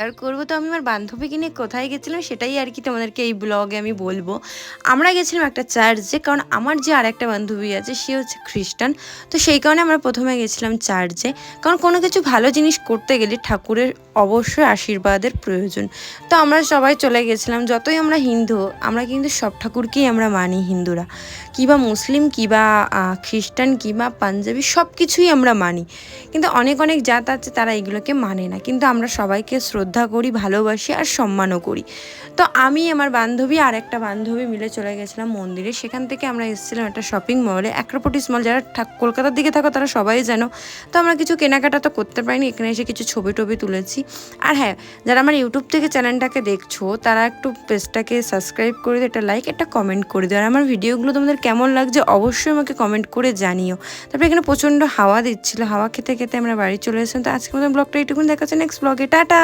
Share করবো। তো আমি আমার বান্ধবীকে নিয়ে কোথায় গেছিলাম সেটাই আর কি তোমাদেরকে এই ব্লগে আমি বলবো। আমরা গেছিলাম একটা চার্চে, কারণ আমার যে আরেকটা বান্ধবী আছে সে হচ্ছে খ্রিস্টান। তো সেই কারণে আমরা প্রথমে গেছিলাম চার্চে, কারণ কোনো কিছু ভালো জিনিস করতে গেলে ঠাকুরের অবশ্যই আশীর্বাদের প্রয়োজন। তো আমরা সবাই চলে গেছিলাম, যতই আমরা হিন্দু, আমরা কিন্তু সব ঠাকুরকেই আমরা মানি হিন্দুরা, কিবা মুসলিম কিবা খ্রিস্টান কিবা পাঞ্জাবি সব কিছুই আমরা মানি। কিন্তু অনেক অনেক জাত আছে তারা এগুলোকে মানে না, কিন্তু আমরা সবাইকে শ্রদ্ধা করি, ভালোবাসি আর সম্মানও করি। তো আমি আমার বান্ধবী আর একটা বান্ধবী মিলে চলে গেছিলাম মন্দিরে। সেখান থেকে আমরা এসেছিলাম একটা শপিং মলে, অ্যাক্রোপটিক্স মল। যারা কলকাতার দিকে থাকো তারা সবাই জানো। তো আমরা কিছু কেনাকাটা তো করতে পারিনি, এখানে এসে কিছু ছবি টবি তুলেছি। আর হ্যাঁ, যারা আমার ইউটিউব থেকে চ্যানেলটাকে দেখছো তারা একটু পেজটাকে সাবস্ক্রাইব করে দিও, একটা লাইক একটা কমেন্ট করে দিও। আর আমার ভিডিওগুলো তোমাদের কেমন লাগছে অবশ্যই আমাকে কমেন্ট করে জানিও। তারপরে এখানে প্রচণ্ড হাওয়া দিচ্ছিলো, হাওয়া খেতে খেতে আমরা বাড়ি চলে এসেছিলাম। তো আজকের মতো ব্লগটা এইটুকুন, দেখা হচ্ছে নেক্সট ব্লগে, টাটা।